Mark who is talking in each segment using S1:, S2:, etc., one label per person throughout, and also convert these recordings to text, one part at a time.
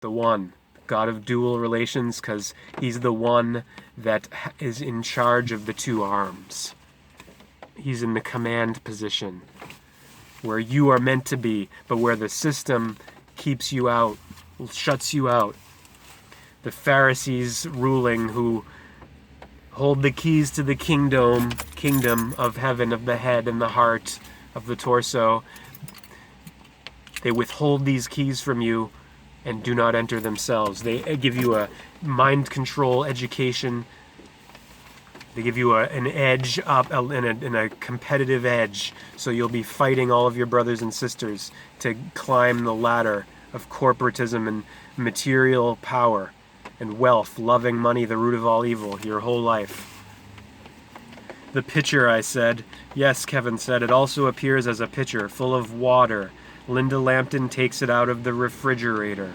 S1: The one. God of dual relations, because he's the one that is in charge of the two arms. He's in the command position, where you are meant to be, but where the system keeps you out, shuts you out. The Pharisees ruling, who hold the keys to the kingdom of heaven, of the head and the heart, of the torso. They withhold these keys from you and do not enter themselves. They give you a mind control education. They give you an edge up, and a competitive edge, so you'll be fighting all of your brothers and sisters to climb the ladder of corporatism and material power and wealth, loving money, the root of all evil, your whole life. The pitcher, I said. Yes, Kevin said, it also appears as a pitcher full of water. Linda Lampton takes it out of the refrigerator.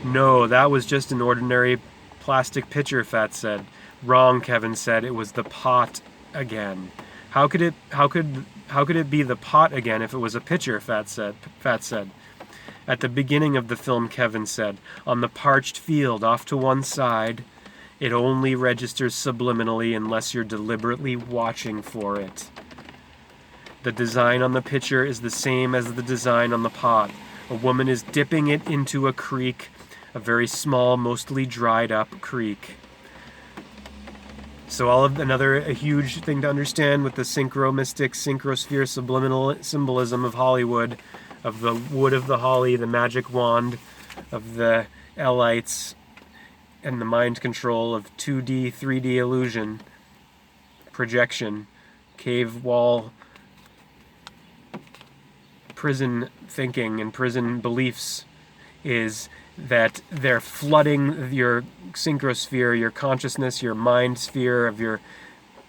S1: No, that was just an ordinary plastic pitcher, Fat said. Wrong, Kevin said. It was the pot again. How could it be the pot again if it was a pitcher, Fat said. At the beginning of the film, Kevin said, on the parched field off to one side, it only registers subliminally unless you're deliberately watching for it. The design on the pitcher is the same as the design on the pot. A woman is dipping it into a creek, a very small, mostly dried up creek. So a huge thing to understand with the synchromystic, synchrosphere, subliminal symbolism of Hollywood, of the wood of the holly, the magic wand of the Elites, and the mind control of 2D, 3D illusion, projection, cave wall, prison thinking and prison beliefs, is that they're flooding your synchrosphere, your consciousness, your mind sphere of your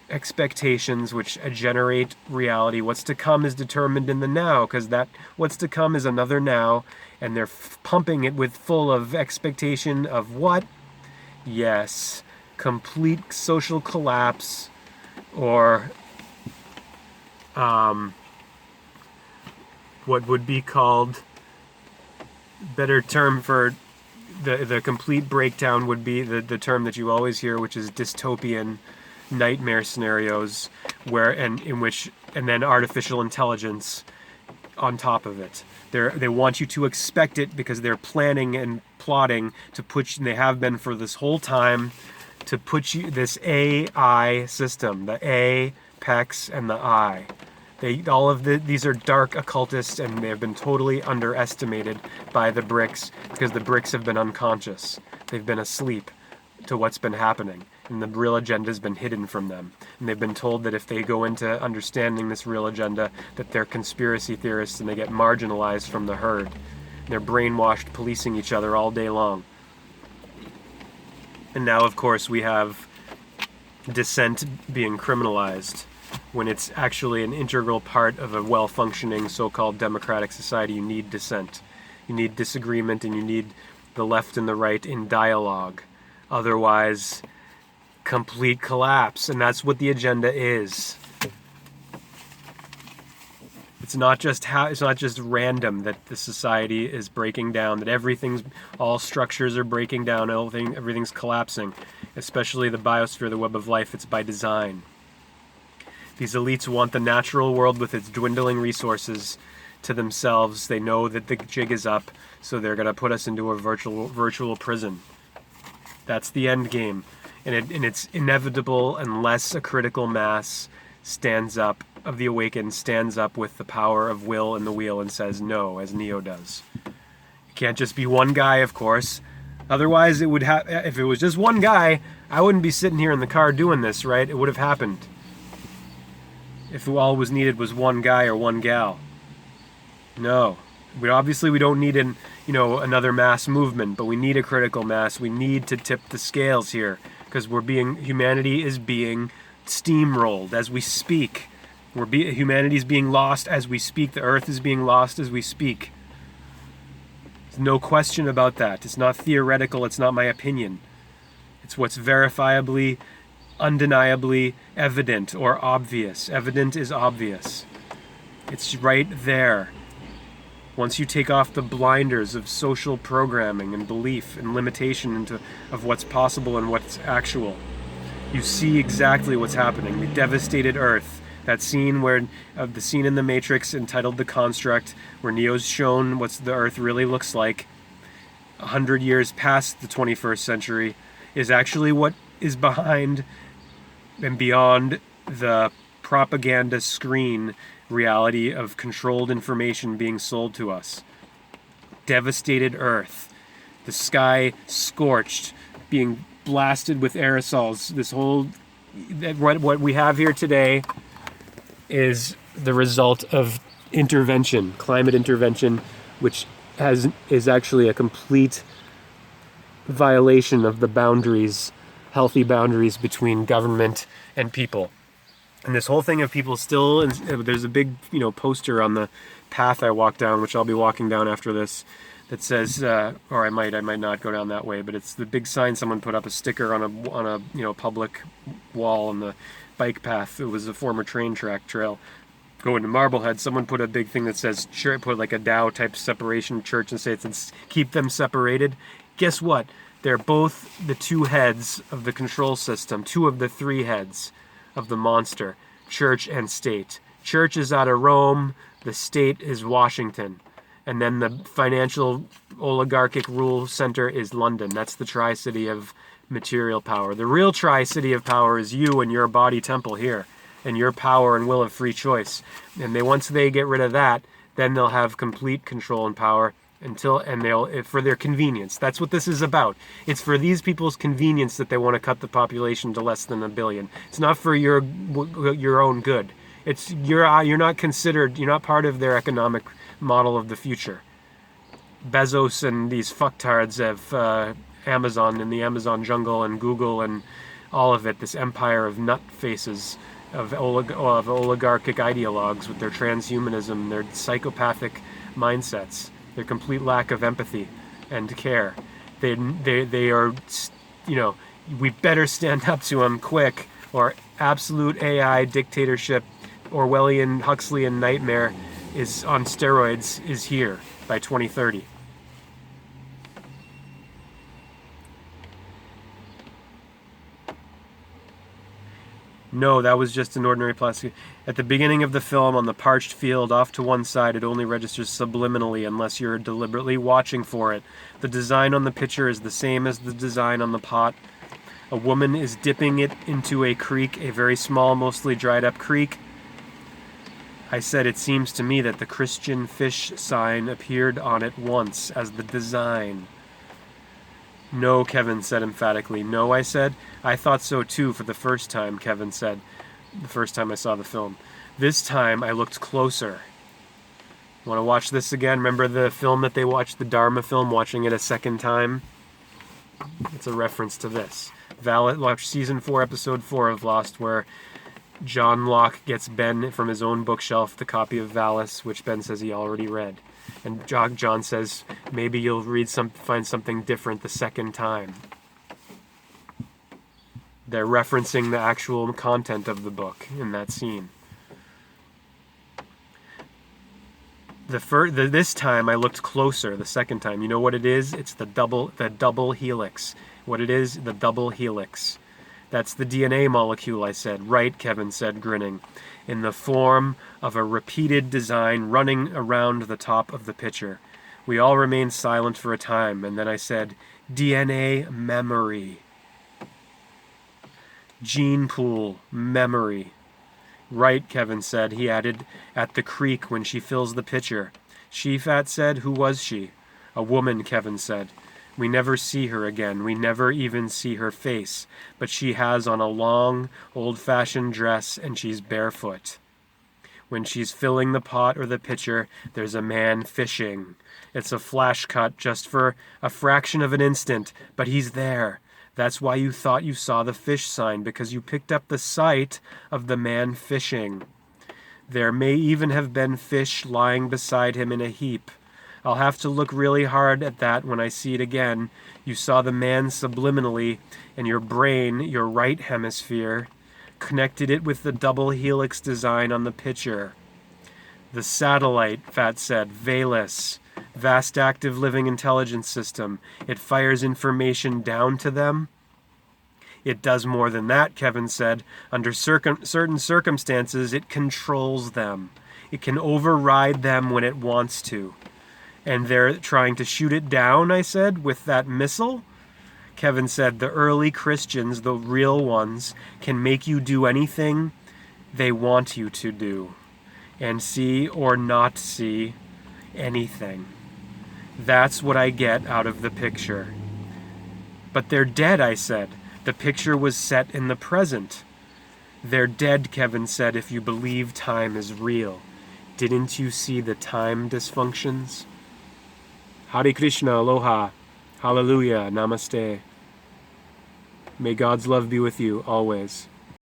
S1: expectations, which generate reality. What's to come is determined in the now, because that what's to come is another now, and they're pumping it with full of expectation of what? Yes, complete social collapse, or what would be called, better term for the complete breakdown would be the term that you always hear, which is dystopian nightmare scenarios, and then artificial intelligence on top of it. They want you to expect it because they're planning and plotting to put you, and they have been for this whole time, to put you this AI system, the A, PEX, and the I. These are dark occultists, and they have been totally underestimated by the BRICS because the BRICS have been unconscious. They've been asleep to what's been happening, and the real agenda has been hidden from them. And they've been told that if they go into understanding this real agenda, that they're conspiracy theorists and they get marginalized from the herd. They're brainwashed, policing each other all day long. And now, of course, we have dissent being criminalized, when it's actually an integral part of a well-functioning so-called democratic society. You need dissent. You need disagreement, and you need the left and the right in dialogue. Otherwise, complete collapse, and that's what the agenda is. It's not just random that the society is breaking down, that all structures are breaking down, everything's collapsing, especially the biosphere, the web of life. It's by design. These elites want the natural world with its dwindling resources to themselves. They know that the jig is up, so they're going to put us into a virtual prison. That's the end game. And it's inevitable unless a critical mass of the awakened stands up with the power of will and the wheel and says no, as Neo does. It can't just be one guy, of course. Otherwise, if it was just one guy, I wouldn't be sitting here in the car doing this, right? It would have happened. If all was needed was one guy or one gal. No. We don't need another mass movement, but we need a critical mass. We need to tip the scales here, because humanity is being steamrolled as we speak. Humanity's being lost as we speak. The earth is being lost as we speak. There's no question about that. It's not theoretical. It's not my opinion. It's what's verifiably, undeniably evident or obvious. Evident is obvious. It's right there. Once you take off the blinders of social programming and belief and limitation of what's possible and what's actual, you see exactly what's happening. The devastated Earth. That scene the scene in The Matrix entitled The Construct, where Neo's shown what the Earth really looks like 100 years past the 21st century, is actually what is behind and beyond the propaganda screen reality of controlled information being sold to us. Devastated Earth, the sky scorched, being blasted with aerosols. What we have here today is the result of intervention, climate intervention, which is actually a complete violation of the boundaries, healthy boundaries between government and people. And this whole thing of people still, there's a big, poster on the path I walk down, which I'll be walking down after this, that says, or I might not go down that way, but it's the big sign someone put up, a sticker on a public wall on the bike path. It was a former train track trail going to Marblehead. Someone put a big thing that says, put like a Tao type separation church and say it's keep them separated. Guess what? They're both the two heads of the control system, two of the three heads of the monster, church and state. Church is out of Rome, the state is Washington, and then the financial oligarchic rule center is London. That's the Tri-City of material power. The real Tri-City of power is you and your body temple here, and your power and will of free choice. And once they get rid of that, then they'll have complete control and power they'll for their convenience. That's what this is about. It's for these people's convenience that they want to cut the population to less than 1 billion. It's not for your own good. You're not considered. You're not part of their economic model of the future. Bezos and these fucktards of Amazon and the Amazon jungle and Google and all of it. This empire of nut faces of oligarchic ideologues with their transhumanism, their psychopathic mindsets, their complete lack of empathy and care. They are, we better stand up to them quick, or absolute AI dictatorship, Orwellian Huxleyan nightmare is on steroids is here by 2030. No, that was just an ordinary plastic. At the beginning of the film, on the parched field off to one side, it only registers subliminally unless you're deliberately watching for it. The design on the picture is the same as the design on the pot. A woman is dipping it into a creek, a very small, mostly dried up creek. I said it seems to me that the Christian fish sign appeared on it once as the design. No, Kevin said emphatically. No, I said. I thought so too for the first time, Kevin said. The first time I saw the film. This time I looked closer. Want to watch this again? Remember the film that they watched, the Dharma film, watching it a second time? It's a reference to this. Watch season 4, episode 4 of Lost, where John Locke gets Ben from his own bookshelf the copy of Valis, which Ben says he already read. And John says, maybe you'll find something different the second time. They're referencing the actual content of the book in that scene. This time I looked closer. The second time, you know what it is? It's the double helix. What it is? The double helix. That's the DNA molecule, I said. Right, Kevin said, grinning. In the form of a repeated design running around the top of the picture. We all remained silent for a time, and then I said, DNA memory. Gene pool memory. Right, Kevin said. He added, at the creek when she fills the pitcher. She, Fat said. Who was she? A woman, Kevin said. We never see her again. We never even see her face. But she has on a long, old-fashioned dress, and she's barefoot. When she's filling the pot or the pitcher, there's a man fishing. It's a flash cut just for a fraction of an instant, but he's there. That's why you thought you saw the fish sign, because you picked up the sight of the man fishing. There may even have been fish lying beside him in a heap. I'll have to look really hard at that when I see it again. You saw the man subliminally, and your brain, your right hemisphere, connected it with the double helix design on the pitcher. The satellite, Fat said, Valus, vast active living intelligence system. It fires information down to them. It does more than that, Kevin said. Under certain circumstances, it controls them. It can override them when it wants to. And they're trying to shoot it down, I said, with that missile? Kevin said, the early Christians, the real ones, can make you do anything they want you to do. And see or not see anything. That's what I get out of the picture. But they're dead, I said. The picture was set in the present. They're dead, Kevin said, if you believe time is real. Didn't you see the time dysfunctions? Hare Krishna, aloha, hallelujah, namaste. May God's love be with you always.